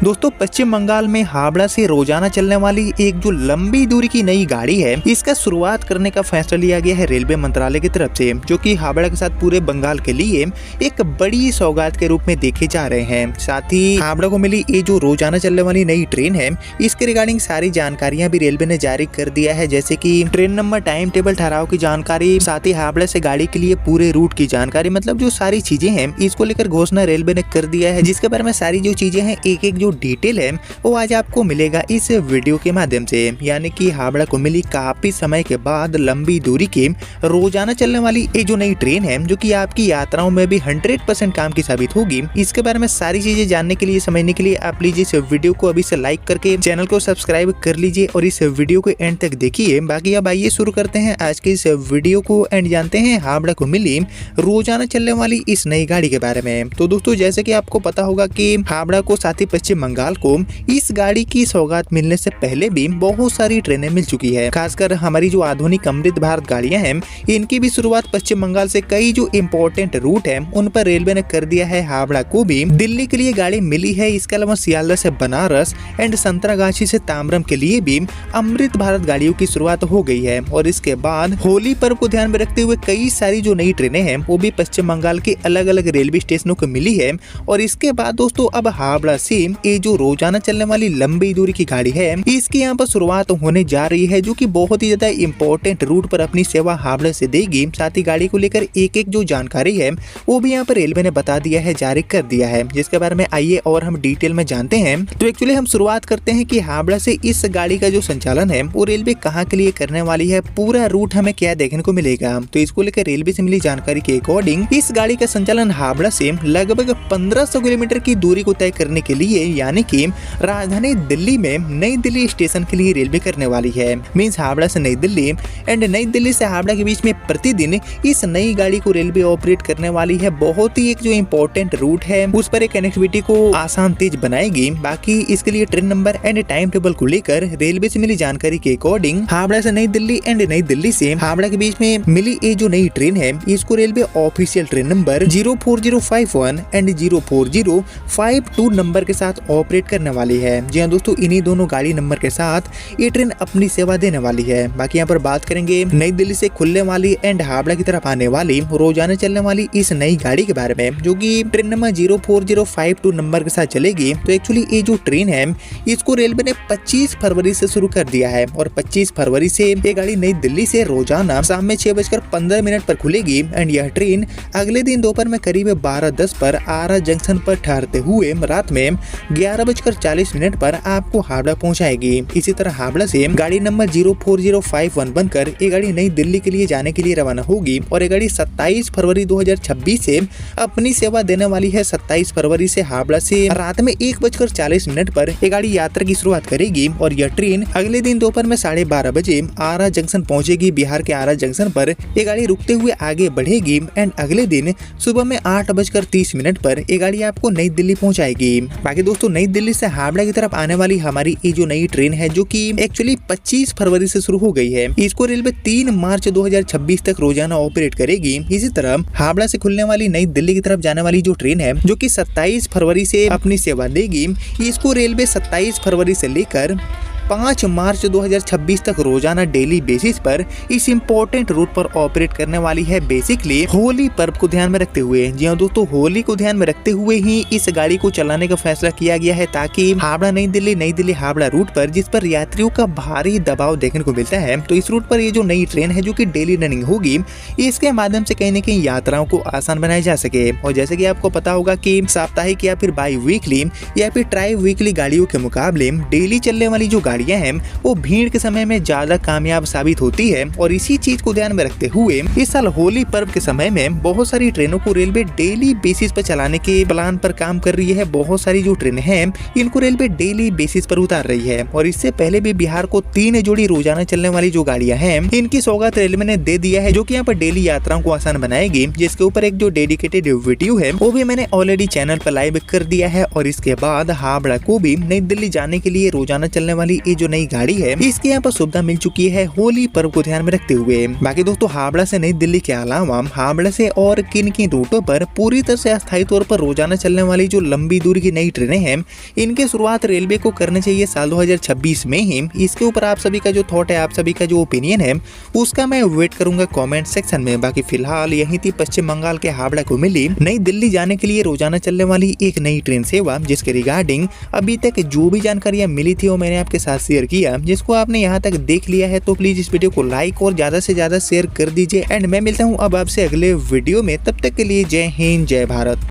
दोस्तों पश्चिम बंगाल में हावड़ा से रोजाना चलने वाली एक जो लंबी दूरी की नई गाड़ी है, इसका शुरुआत करने का फैसला लिया गया है रेलवे मंत्रालय की तरफ से, जो कि हावड़ा के साथ पूरे बंगाल के लिए एक बड़ी सौगात के रूप में देखे जा रहे हैं। साथ ही हावड़ा को मिली ये जो रोजाना चलने वाली नई ट्रेन है, इसके रिगार्डिंग सारी जानकारियां भी रेलवे ने जारी कर दिया है, जैसे कि ट्रेन नंबर, टाइम टेबल, ठहराव की जानकारी, साथ ही हावड़ा से गाड़ी के लिए पूरे रूट की जानकारी, मतलब जो सारी चीजें हैं इसको लेकर घोषणा रेलवे ने कर दिया है, जिसके बारे में सारी जो चीजें हैं एक एक जो डिटेल है वो आज आपको मिलेगा इस वीडियो के माध्यम से। यानी कि हावड़ा को मिली काफी समय के बाद लंबी दूरी की रोजाना चलने वाली ये जो नई ट्रेन है, जो कि आपकी यात्राओं में भी 100% काम की साबित होगी। इसके बारे में सारी चीजें जानने के लिए, समझने के लिए आप प्लीज इस वीडियो को अभी से लाइक करके चैनल को सब्सक्राइब कर लीजिए और इस वीडियो को एंड तक देखिए। बाकी अब आइए शुरू करते हैं आज के इस वीडियो को एंड जानते हैं हावड़ा को मिली रोजाना चलने वाली इस नई गाड़ी के बारे में। तो दोस्तों जैसे कि आपको पता होगा कि हावड़ा को, साथ ही पश्चिम बंगाल को इस गाड़ी की सौगात मिलने से पहले भी बहुत सारी ट्रेनें मिल चुकी है। खासकर हमारी जो आधुनिक अमृत भारत गाड़ियां हैं, इनकी भी शुरुआत पश्चिम बंगाल से कई जो इम्पोर्टेंट रूट है उन पर रेलवे ने कर दिया है। हावड़ा को भी दिल्ली के लिए गाड़ी मिली है, इसके अलावा सियालदह से बनारस एंड संतरागाछी से ताम्रम के लिए भी अमृत भारत गाड़ियों की शुरुआत हो गई है। और इसके बाद होली पर्व को ध्यान में रखते हुए कई सारी जो नई ट्रेनें हैं वो भी पश्चिम बंगाल के अलग अलग रेलवे स्टेशनों को मिली है। और इसके बाद दोस्तों अब हावड़ा से ये जो रोजाना चलने वाली लंबी दूरी की गाड़ी है, इसकी यहाँ पर शुरुआत होने जा रही है, जो कि बहुत ही ज्यादा इम्पोर्टेंट रूट पर अपनी सेवा हावड़ा से देगी। साथ ही गाड़ी को लेकर एक एक जो जानकारी है वो भी यहाँ पर रेलवे ने बता दिया है, जारी कर दिया है, जिसके बारे में आइए और हम डिटेल में जानते हैं। तो एक्चुअली हम शुरुआत करते हैं कि हावड़ा से इस गाड़ी का जो संचालन है वो रेलवे कहाँ के लिए करने वाली है, पूरा रूट हमें क्या देखने को मिलेगा। तो इसको लेकर रेलवे से मिली जानकारी के अकॉर्डिंग इस गाड़ी का संचालन हावड़ा से लगभग 1500 किलोमीटर की दूरी को तय करने के लिए, यानी कि राजधानी दिल्ली में नई दिल्ली स्टेशन के लिए रेलवे करने वाली है। मींस हावड़ा से नई दिल्ली एंड नई दिल्ली से हावड़ा के बीच में प्रतिदिन इस नई गाड़ी को रेलवे ऑपरेट करने वाली है। बहुत ही एक जो इम्पोर्टेंट रूट है उस पर एक कनेक्टिविटी को आसान तेज बनाएगी। बाकी इसके लिए train number and time table को लेकर रेलवे से मिली जानकारी के अकॉर्डिंग हावड़ा से नई दिल्ली एंड नई दिल्ली से हावड़ा के बीच में मिली ये जो नई ट्रेन है, इसको railway official train number 04051 and 04052 number के साथ ऑपरेट करने वाली है। जी हाँ दोस्तों, इन्हीं दोनों गाड़ी नंबर के साथ ये ट्रेन अपनी सेवा देने वाली है। बाकी यहाँ पर बात करेंगे नई दिल्ली से खुलने वाली एंड हावड़ा की तरफ आने वाली रोजाना चलने वाली इस नई गाड़ी के बारे में, जो कि ट्रेन नंबर 04052 नंबर के साथ चलेगी। तो एक्चुअली ये जो ट्रेन है इसको रेलवे ने 25 फरवरी से शुरू कर दिया है और 25 फरवरी से ये गाड़ी नई दिल्ली से रोजाना शाम में 6:15 पर खुलेगी एंड यह ट्रेन अगले दिन दोपहर में करीब 12:10 पर आरा जंक्शन पर ठहरते हुए रात में 11:40 पर आपको हावड़ा पहुंचाएगी। इसी तरह हावड़ा से गाड़ी नंबर 04051 बनकर ये गाड़ी नई दिल्ली के लिए जाने के लिए रवाना होगी और ये गाड़ी 27 फरवरी 2026 से अपनी सेवा देने वाली है। 27 फरवरी से हावड़ा से रात में 1:40 पर ये गाड़ी यात्रा की शुरुआत करेगी और यह ट्रेन अगले दिन दोपहर में 12:30 बजे आरा जंक्शन पहुंचेगी। बिहार के आरा जंक्शन पर ये गाड़ी रुकते हुए आगे बढ़ेगी एंड अगले दिन सुबह में 8:30 पर ये गाड़ी आपको नई दिल्ली पहुंचाएगी। बाकी दोस्तों नई दिल्ली से हावड़ा की तरफ आने वाली हमारी ये जो नई ट्रेन है, जो कि एक्चुअली 25 फरवरी से शुरू हो गई है, इसको रेलवे 3 मार्च 2026 तक रोजाना ऑपरेट करेगी। इसी तरह हावड़ा से खुलने वाली नई दिल्ली की तरफ जाने वाली जो ट्रेन है, जो कि 27 फरवरी से अपनी सेवा देगी, इसको रेलवे 27 फरवरी से लेकर 5 मार्च 2026 तक रोजाना डेली बेसिस पर इस इम्पोर्टेंट रूट पर ऑपरेट करने वाली है। बेसिकली होली पर्व को ध्यान में रखते हुए, जी हाँ दोस्तों, होली को ध्यान में रखते हुए ही इस गाड़ी को चलाने का फैसला किया गया है, ताकि हावड़ा नई दिल्ली हावड़ा रूट पर, जिस पर यात्रियों का भारी दबाव देखने को मिलता है, तो इस रूट पर ये जो नई ट्रेन है जो कि डेली रनिंग होगी, इसके माध्यम से कहीं न कहीं यात्राओं को आसान बनाया जा सके। और जैसे कि आपको पता होगा कि साप्ताहिक या फिर बाई वीकली या फिर ट्राई वीकली गाड़ियों के मुकाबले डेली चलने वाली जो गाड़ियां हैं वो भीड़ के समय में ज्यादा कामयाब साबित होती है। और इसी चीज को ध्यान में रखते हुए इस साल होली पर्व के समय में बहुत सारी ट्रेनों को रेलवे डेली बेसिस पर चलाने के प्लान पर काम कर रही है। बहुत सारी जो ट्रेनें हैं इनको रेलवे डेली बेसिस पर उतार रही है। और इससे पहले भी बिहार को 3 जोड़ी रोजाना चलने वाली जो गाड़ियां हैं, इनकी सौगात रेलवे ने दे दिया है, जो कि यहाँ पर डेली यात्राओं को आसान बनाएगी। जिसके ऊपर एक जो डेडिकेटेड वीडियो है वो भी मैंने ऑलरेडी चैनल पर लाइव कर दिया है। और इसके बाद हावड़ा को भी नई दिल्ली जाने के लिए रोजाना चलने वाली की जो नई गाड़ी है इसकी यहाँ पर सुविधा मिल चुकी है होली पर्व को ध्यान में रखते हुए। बाकी दोस्तों हावड़ा से नई दिल्ली के अलावा हावड़ा से और किन किन रूटों पर पूरी तरह से अस्थायी तौर पर रोजाना चलने वाली जो लंबी दूरी की नई ट्रेनें हैं इनकी शुरुआत रेलवे को करनी चाहिए साल 2026 में ही। इसके ऊपर आप सभी का जो थॉट है, आप सभी का जो ओपिनियन है उसका मैं वेट करूंगा कमेंट सेक्शन में। बाकी फिलहाल यही थी पश्चिम बंगाल के हावड़ा को मिली नई दिल्ली जाने के लिए रोजाना चलने वाली एक नई ट्रेन सेवा, जिसके रिगार्डिंग अभी तक जो भी जानकारियां मिली थी वो मैंने आपके साथ शेयर किया। जिसको आपने यहाँ तक देख लिया है तो प्लीज इस वीडियो को लाइक और ज्यादा से ज्यादा शेयर कर दीजिए। एंड मैं मिलता हूँ अब आपसे अगले वीडियो में, तब तक के लिए जय हिंद जय भारत।